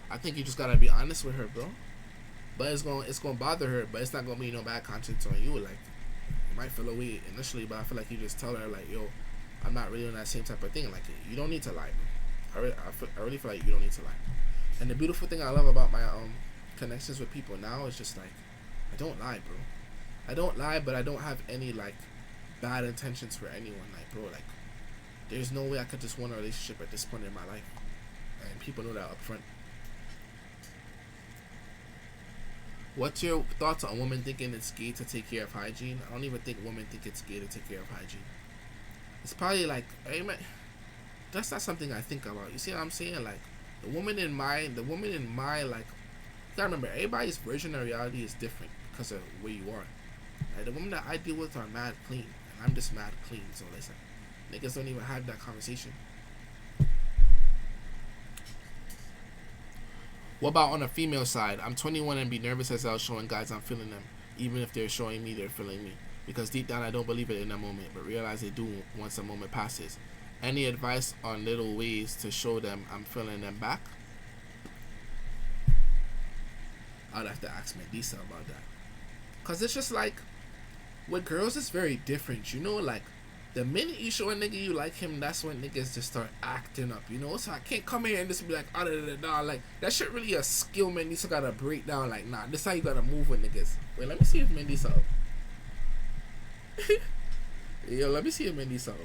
I think you just gotta be honest with her, bro. But it's gonna bother her, but it's not gonna be no bad conscience on you. Like, you might feel away initially, but I feel like you just tell her, like, yo, I'm not really on that same type of thing. Like, you don't need to lie, bro. I really feel like you don't need to lie. And the beautiful thing I love about my connections with people now is just like, I don't lie, bro. I don't lie, but I don't have any like bad intentions for anyone. Like, bro, like, there's no way I could just want a relationship at this point in my life, and people know that up front. What's your thoughts on women thinking it's gay to take care of hygiene? I don't even think women think it's gay to take care of hygiene. It's probably like, hey man, that's not something I think about. You see what I'm saying? Like, the woman in my, like, you gotta remember, everybody's version of reality is different because of where you are. Like, the women that I deal with are mad clean, and I'm just mad clean. So it's like, niggas don't even have that conversation. What about on the female side? I'm 21 and be nervous as hell showing guys I'm feeling them, even if they're showing me they're feeling me. Because deep down I don't believe it in that moment, but realize they do once a moment passes. Any advice on little ways to show them I'm feeling them back? I'd have to ask Mandisa about that. Because it's just like, with girls it's very different, you know? Like, the minute you show a nigga you like him, that's when niggas just start acting up, you know? So I can't come here and just be like, like, that shit really a skill Mandisa gotta break down. Like, nah, this how you gotta move with niggas. Wait, let me see if Mandisa up. Yo, let me see if Mandisa up.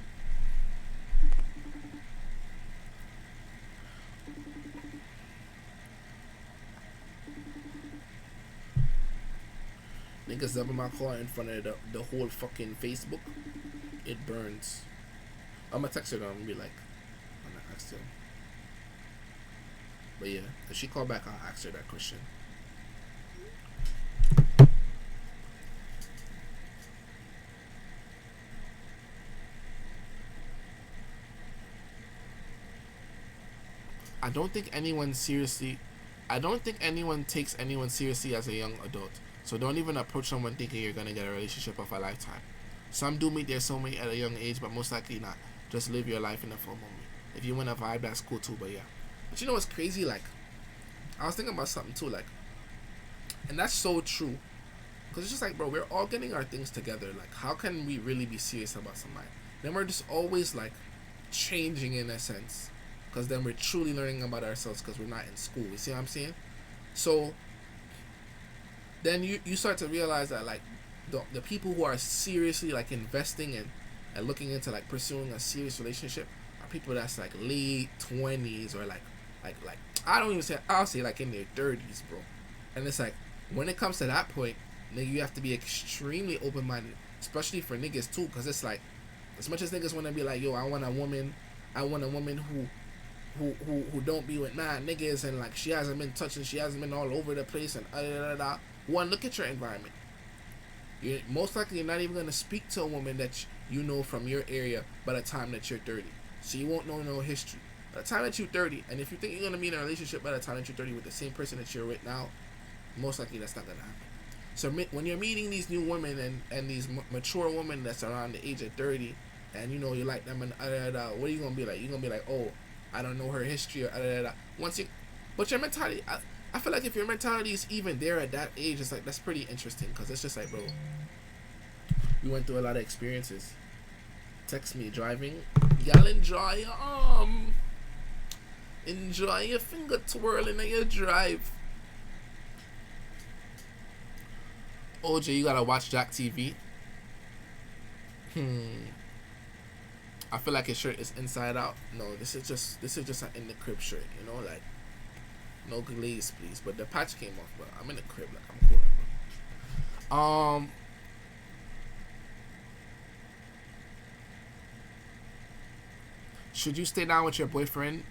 Niggas double my car in front of the whole fucking Facebook. It burns. I'm gonna text her though and be like, I'm gonna ask her. But yeah, if she call back, I'll ask her that question. I don't think anyone takes anyone seriously as a young adult. So don't even approach someone thinking you're gonna get a relationship of a lifetime. Some do meet their soulmate at a young age, but most likely not. Just live your life in the full moment. If you want to vibe, that's cool too. But yeah, but you know what's crazy? Like, I was thinking about something too. Like, and that's so true. Cause it's just like, bro, we're all getting our things together. Like, how can we really be serious about somebody? Then we're just always like changing in a sense. Because then we're truly learning about ourselves because we're not in school. You see what I'm saying? So then you start to realize that like the people who are seriously like investing in and looking into like pursuing a serious relationship are people that's like late 20s or like I don't even say, I'll say like in their 30s, bro. And it's like when it comes to that point, nigga, you have to be extremely open-minded, especially for niggas too, because it's like as much as niggas want to be like, yo, I want a woman who don't be with mad niggas and like she hasn't been touching, she hasn't been all over the place and One, look at your environment. You're most likely you're not even gonna speak to a woman that you know from your area by the time that you're 30. So you won't know no history. By the time that you're 30, and if you think you're gonna be in a relationship by the time that you're 30 with the same person that you're with now, most likely that's not gonna happen. So when you're meeting these new women and these mature women that's around the age of 30, and you know you like them and what are you gonna be like? You're gonna be like, oh, I don't know her history or but your mentality, I feel like if your mentality is even there at that age, it's like that's pretty interesting because it's just like, bro, we went through a lot of experiences. Text me driving, y'all enjoy your finger twirling in your drive. Ojay, you gotta watch Jack TV. I feel like his shirt is inside out. No, this is just an in the crib shirt, you know, like no glaze, please. But the patch came off, but I'm in the crib, like I'm cool, bro. Should you stay down with your boyfriend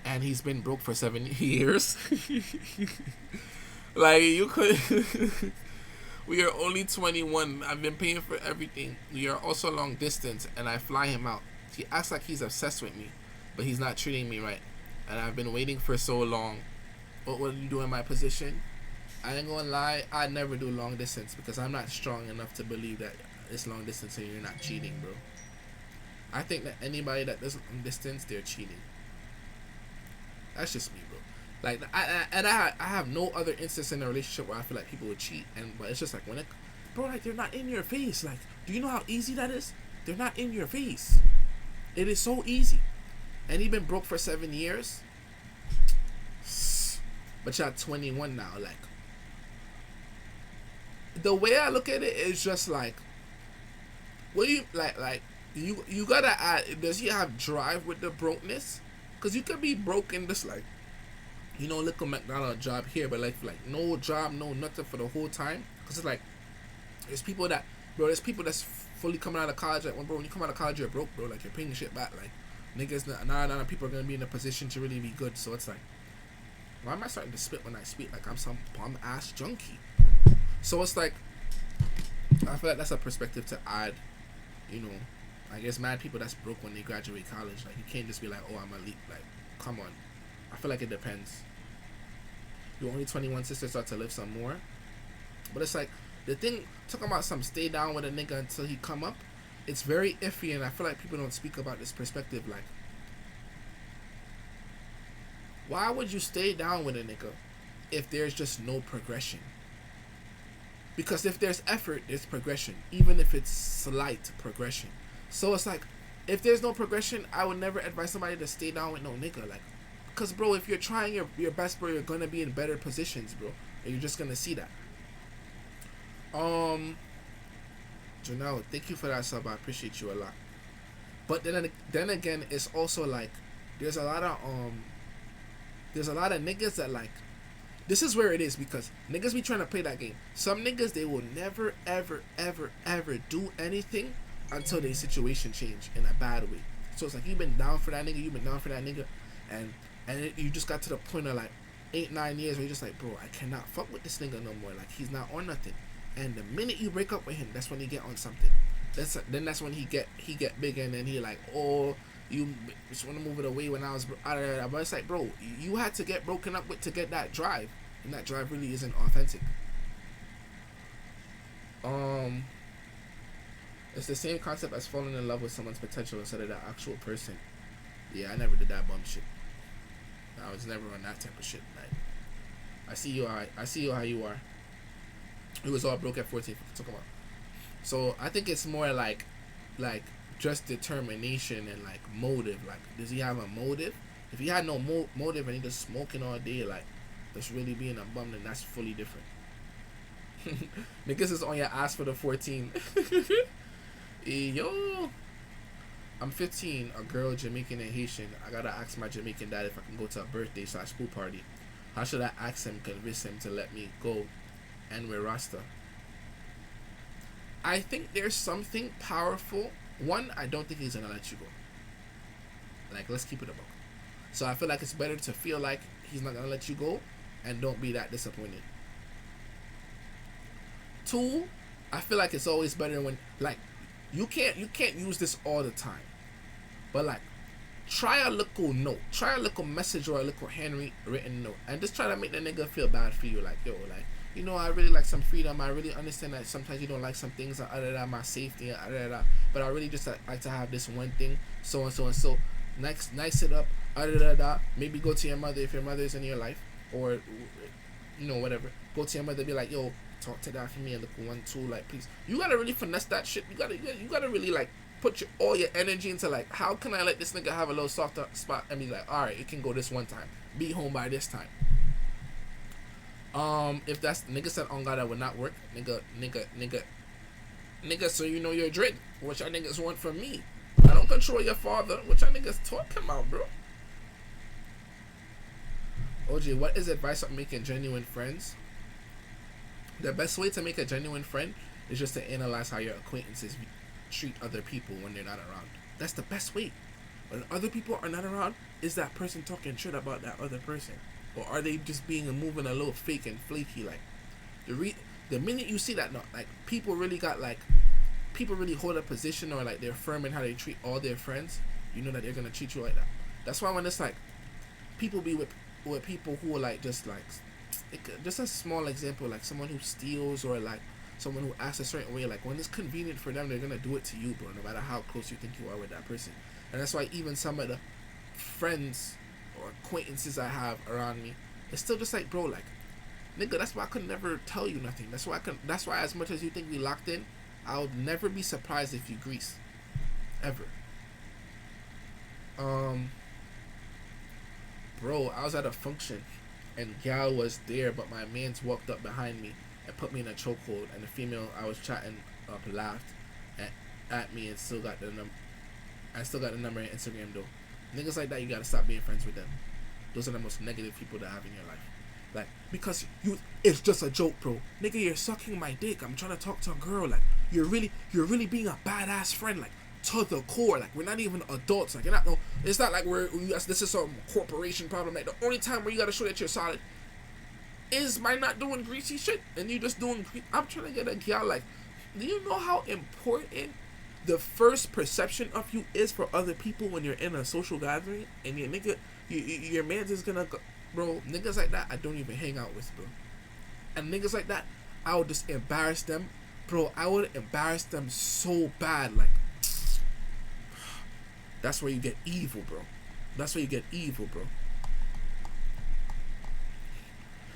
and he's been broke for 7 years? Like you could. We are only 21. I've been paying for everything. We are also long distance, and I fly him out. He acts like he's obsessed with me, but he's not treating me right. And I've been waiting for so long. What would you do in my position? I ain't gonna lie, I never do long distance because I'm not strong enough to believe that it's long distance and you're not cheating, bro. I think that anybody that does long distance, they're cheating. That's just me, bro. Like I have no other instance in a relationship where I feel like people would cheat, but it's just like bro, like they're not in your face. Like, do you know how easy that is? They're not in your face. It is so easy. And you've been broke for 7 years. But you're 21 now. Like, the way I look at it is just like, what do you like? You gotta add. Does he have drive with the brokenness? Cause you could be broke in this like, you know, little McDonald's job here, but like no job, no nothing for the whole time. Cause it's like, there's people that's fully coming out of college. Like, when you come out of college, you're broke, bro. Like, you're paying shit back. Like, niggas, nah, people are gonna be in a position to really be good. So it's like, why am I starting to spit when I speak? Like I'm some bum ass junkie. So it's like, I feel like that's a perspective to add. You know, I guess mad people that's broke when they graduate college. Like, you can't just be like, oh, I'm elite. Like, come on. I feel like it depends. You're only 21, sisters start to live some more. But it's like, the thing, talking about some stay down with a nigga until he come up, it's very iffy, and I feel like people don't speak about this perspective. Like, why would you stay down with a nigga if there's just no progression? Because if there's effort, there's progression, even if it's slight progression. So it's like, if there's no progression, I would never advise somebody to stay down with no nigga. Like, because, bro, if you're trying your best, bro, you're gonna be in better positions, bro, and you're just gonna see that. Janelle, thank you for that sub. I appreciate you a lot. But then again, it's also like there's a lot of niggas that like this is where it is, because niggas be trying to play that game. Some niggas, they will never, ever, ever, ever do anything until their situation change in a bad way. So it's like, you've been down for that nigga, and you just got to the point of like 8-9 years where you're just like, bro, I cannot fuck with this nigga no more. Like, he's not on nothing. And the minute you break up with him, that's when he get on something. That's when he get big, and then he like, oh, you just want to move it away when I was out of that. But it's like, bro, you had to get broken up with to get that drive, and that drive really isn't authentic. It's the same concept as falling in love with someone's potential instead of the actual person. Yeah, I never did that bum shit. I was never on that type of shit. Like, I see you how you are. It was all broke at 14. Talk about. So I think it's more like just determination and like motive. Like, does he have a motive? If he had no motive and he just smoking all day, like, just really being a bum, then that's fully different. Niggas is on your ass for the 14. Yo, I'm 15, a girl, Jamaican and Haitian. I gotta ask my Jamaican dad if I can go to a birthday / pool party. How should I ask him, convince him to let me go? And we're Rasta. I think there's something powerful. One, I don't think he's gonna let you go. Like, let's keep it a buck. So I feel like it's better to feel like he's not gonna let you go, and don't be that disappointed. Two, I feel like it's always better when, like, you can't use this all the time, but like, try a little note, try a little message or a little handwritten note, and just try to make the nigga feel bad for you. Like, yo, like, you know, I really like some freedom. I really understand that sometimes you don't like some things other than my safety, but I really just like to have this one thing, so and so and so. Nice it up, maybe go to your mother if your mother is in your life, or, you know, whatever. Go to your mother, be like, yo, talk to that for me, and look 1, 2, like, please. You gotta really finesse that shit. You gotta really like put all your energy into like, how can I let this nigga have a little softer spot, and be like, all right, it can go this one time. Be home by this time. If that's nigga said on God, that would not work. Nigga. So you know your dread. What y'all niggas want from me? I don't control your father. What y'all niggas talking about, bro? Ojay, what is advice on making genuine friends? The best way to make a genuine friend is just to analyze how your acquaintances treat other people when they're not around. That's the best way. When other people are not around, is that person talking shit about that other person? Or are they just moving a little fake and flaky? Like, the minute you see that, no, like, people really hold a position, or like they're firm in how they treat all their friends, you know that they're gonna treat you like that. That's why when it's like, people be with people who are like, just a small example, like someone who steals, or like someone who acts a certain way, like, when it's convenient for them, they're gonna do it to you, bro, no matter how close you think you are with that person. And that's why even some of the friends or acquaintances I have around me, it's still just like, bro, like, nigga, that's why I could never tell you nothing. That's why as much as you think we locked in, I'll never be surprised if you grease. Ever. Bro, I was at a function and gal was there, but my mans walked up behind me and put me in a chokehold, and the female I was chatting up laughed at me and still got the number. I still got the number on Instagram though. Niggas like that, you gotta stop being friends with them. Those are the most negative people to have in your life. Like, because it's just a joke, bro. Nigga, you're sucking my dick. I'm trying to talk to a girl. Like, you're really being a badass friend, like, to the core. Like, we're not even adults. Like, it's not like this is some corporation problem. Like, the only time where you gotta show that you're solid is by not doing greasy shit, and you just doing. I'm trying to get a gal. Like, do you know how important the first perception of you is for other people when you're in a social gathering, and your man's is gonna go. Bro, niggas like that I don't even hang out with, bro. And niggas like that, I would just embarrass them. Bro, I would embarrass them so bad. Like, that's where you get evil, bro. That's where you get evil, bro.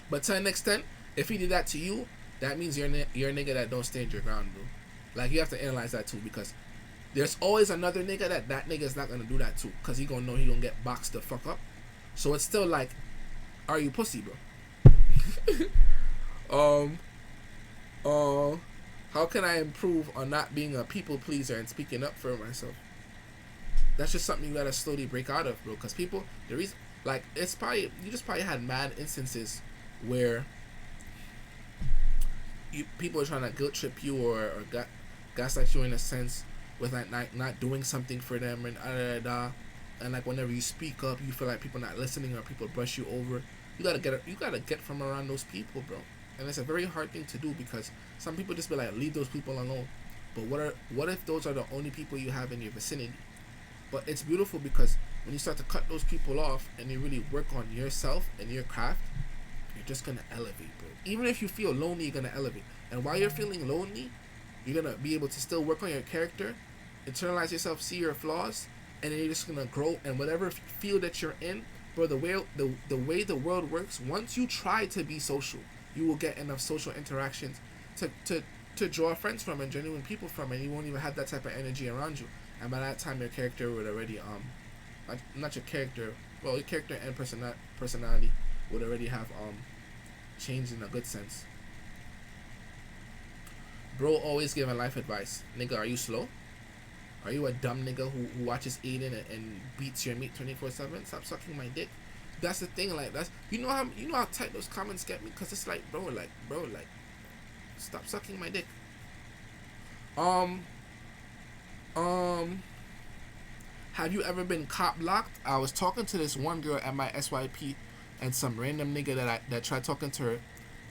But to an extent, if he did that to you, that means you're a nigga that don't stand your ground, bro. Like, you have to analyze that too, because there's always another nigga that nigga's not gonna do that to, because he gonna know he gonna get boxed the fuck up. So it's still like, are you pussy, bro? How can I improve on not being a people pleaser and speaking up for myself? That's just something you gotta slowly break out of, bro. Cause people, the reason, like, it's probably, you just probably had mad instances where people are trying to guilt trip you or gaslight you in a sense with like not doing something for them and and like whenever you speak up, you feel like people not listening or people brush you over. You gotta get from around those people, bro. And it's a very hard thing to do because some people just be like, leave those people alone. But what if those are the only people you have in your vicinity? But it's beautiful because when you start to cut those people off and you really work on yourself and your craft, you're just gonna elevate, bro. Even if you feel lonely, you're gonna elevate. And while you're feeling lonely, you're gonna be able to still work on your character, internalize yourself, see your flaws, and then you're just gonna grow. And whatever field that you're in, bro, the way the world works, once you try to be social, you will get enough social interactions to draw friends from and genuine people from, and you won't even have that type of energy around you. And by that time, your character would already not your character, well, your character and personality would already have changed in a good sense. Bro, always giving life advice. Nigga, are you slow? Are you a dumb nigga who watches Aiden and beats your meat 24/7? Stop sucking my dick. That's the thing. Like that's you know how tight those comments get me, because it's like bro, stop sucking my dick. Have you ever been cop blocked? I was talking to this one girl at my SYP, and some random nigga that tried talking to her,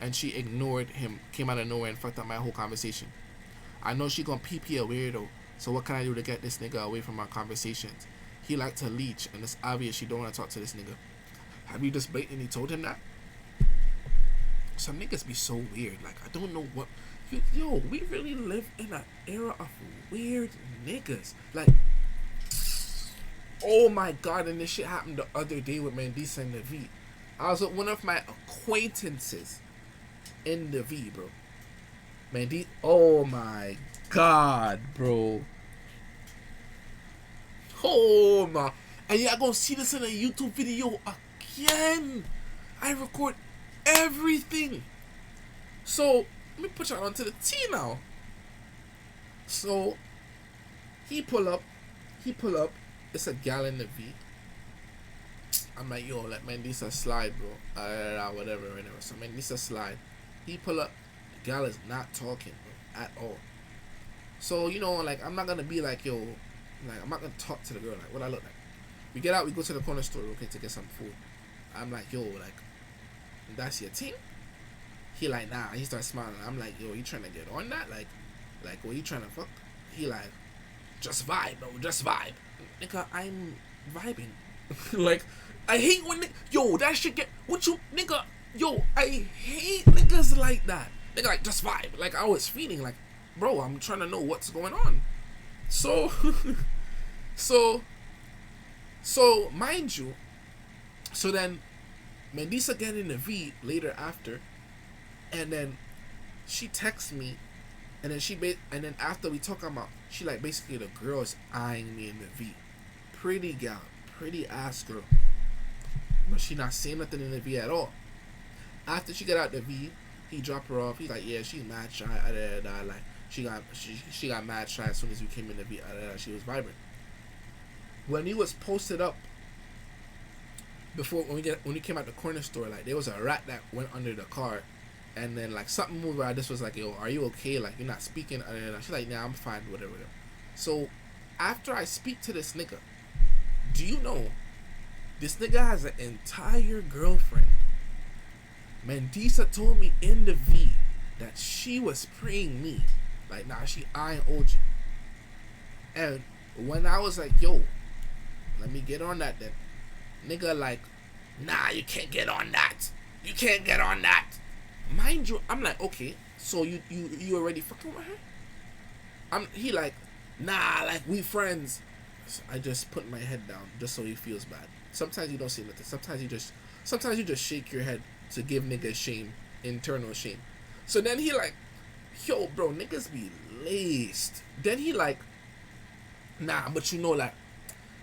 and she ignored him, came out of nowhere and fucked up my whole conversation. I know she gonna PP a weirdo, so what can I do to get this nigga away from our conversations? He like to leech, and it's obvious she don't want to talk to this nigga. Have you just blatantly told him that? Some niggas be so weird. Like, I don't know what... Yo, we really live in an era of weird niggas. Like, oh my god, and this shit happened the other day with Mandisa and the V. I was with one of my acquaintances in the V, bro. Mandisa, oh my god, bro. Oh my... And y'all gonna see this in a YouTube video again. I record everything. So let me put y'all onto the T now. So he pull up. It's a gal in the V. I'm like, yo, let Mandisa slide, bro. Whatever. So Mandisa slide. He pull up. The gal is not talking, bro, at all. So, you know, like, I'm not gonna be like, yo, like, I'm not gonna talk to the girl like what I look like. We get out, we go to the corner store, okay, to get some food. I'm like, yo, like, that's your thing? He like, nah. He starts smiling. I'm like, yo, you trying to get on that? Like, what you trying to fuck? He like, just vibe, bro, just vibe. Nigga, I'm vibing. Like, I hate when yo, that shit get, what you, nigga, yo, I hate niggas like that. Nigga, like, just vibe. Like, I was feeling like, bro, I'm trying to know what's going on. So, so mind you, so then Mandisa get in the V later after, and then she texts me, and then after we talk about, she like, basically the girl is eyeing me in the V. Pretty gal, pretty ass girl, but she not saying nothing in the V at all. After she got out the V, he dropped her off. He's like, yeah, she's mad shy. Like, she got mad shy as soon as we came in the V. She was vibrant. When he was posted up, before when we came out the corner store, like, there was a rat that went under the car, and then like something moved where I just was like, yo, are you okay? Like, you're not speaking. She's like, nah, I'm fine, whatever. So after I speak to this nigga, do you know this nigga has an entire girlfriend? Mandisa told me in the V that she was preying me. Like, nah, she eyeing Ojay. And when I was like, yo, let me get on that then. Nigga like, nah, you can't get on that. You can't get on that. Mind you, I'm like, okay, so you already fucking with her? He like, nah, like, we friends. So I just put my head down just so he feels bad. Sometimes you don't say nothing. Sometimes you just shake your head to give niggas shame, internal shame. So then he like, yo, bro, niggas be laced. Then he like, nah, but you know, like,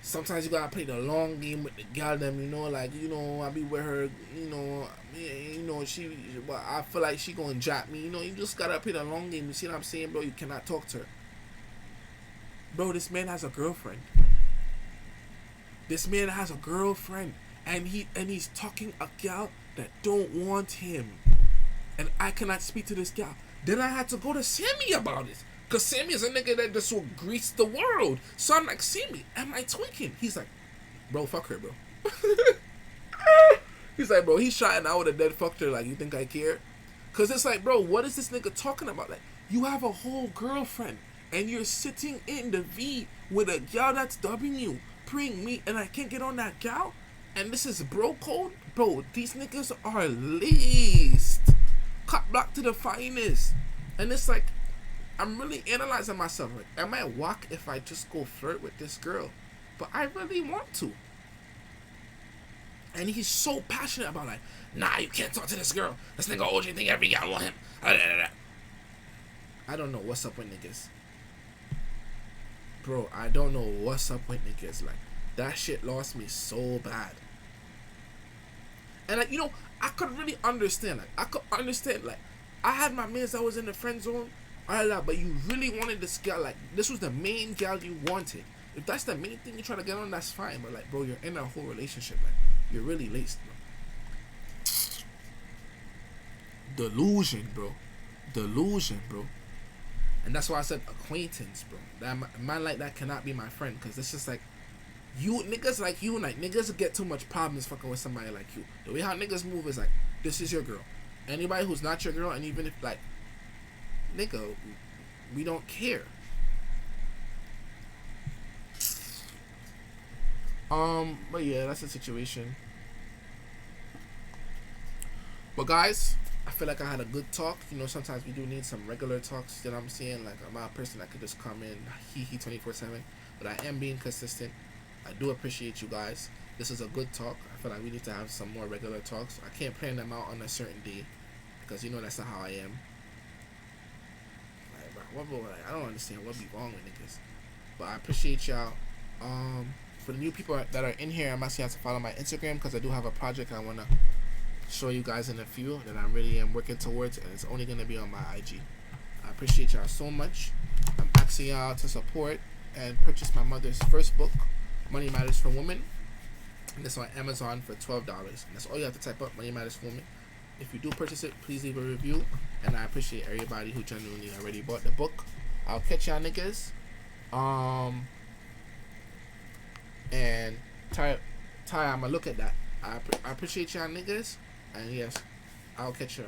sometimes you gotta play the long game with the gal them, you know, like, you know, I be with her, you know, she, but I feel like she gonna jap me, you know, you just gotta play the long game, you see what I'm saying, bro? You cannot talk to her. Bro, this man has a girlfriend. And and he's talking a gal that don't want him, and I cannot speak to this gal. Then I had to go to Sammy about it, cause Sammy is a nigga that just will grease the world. So I'm like, Sammy, am I tweaking? He's like, bro, fuck her, bro. He's like, bro, he's shouting out with a dead fucked her. Like, you think I care? Cause it's like, bro, what is this nigga talking about? Like, you have a whole girlfriend, and you're sitting in the V with a gal that's dubbing you, preying me, and I can't get on that gal. And this is bro code, bro. These niggas are laced, cut block to the finest. And it's like, I'm really analyzing myself. Like, am I whack if I just go flirt with this girl? But I really want to. And he's so passionate about like, nah, you can't talk to this girl. This nigga Ojay think every guy want him. I don't know what's up with niggas. Bro, I don't know what's up with niggas. Like, that shit lost me so bad. And like, you know, I could really understand. Like, I could understand. Like, I had my mans that was in the friend zone, all that, but you really wanted this gal. Like, this was the main gal you wanted. If that's the main thing you try to get on, that's fine. But like, bro, you're in a whole relationship. Like, you're really laced, bro. Delusion, bro. Delusion, bro. And that's why I said acquaintance, bro. That man like that cannot be my friend, because it's just like, you niggas like you, like niggas get too much problems fucking with somebody like you. The way how niggas move is like, this is your girl. Anybody who's not your girl, and even if like, nigga, we don't care. But yeah, that's the situation. But guys, I feel like I had a good talk. You know, sometimes we do need some regular talks. You know what I'm saying? Like, I'm not a person that could just come in, he 24/7. But I am being consistent. I do appreciate you guys. This is a good talk. I feel like we need to have some more regular talks. I can't plan them out on a certain day, because you know that's not how I am. Like, bro, I don't understand what be wrong with niggas. But I appreciate y'all. For the new people that are in here, I'm asking you to follow my Instagram, because I do have a project I want to show you guys in a few that I really am working towards, and it's only going to be on my IG. I appreciate y'all so much. I'm asking y'all to support and purchase my mother's first book, Money Matters for Women, and it's on Amazon for $12. And that's all you have to type up, Money Matters for Women. If you do purchase it, please leave a review, and I appreciate everybody who genuinely already bought the book. I'll catch y'all niggas. And Ty, I'm gonna look at that. I appreciate y'all niggas, and yes, I'll catch y'all.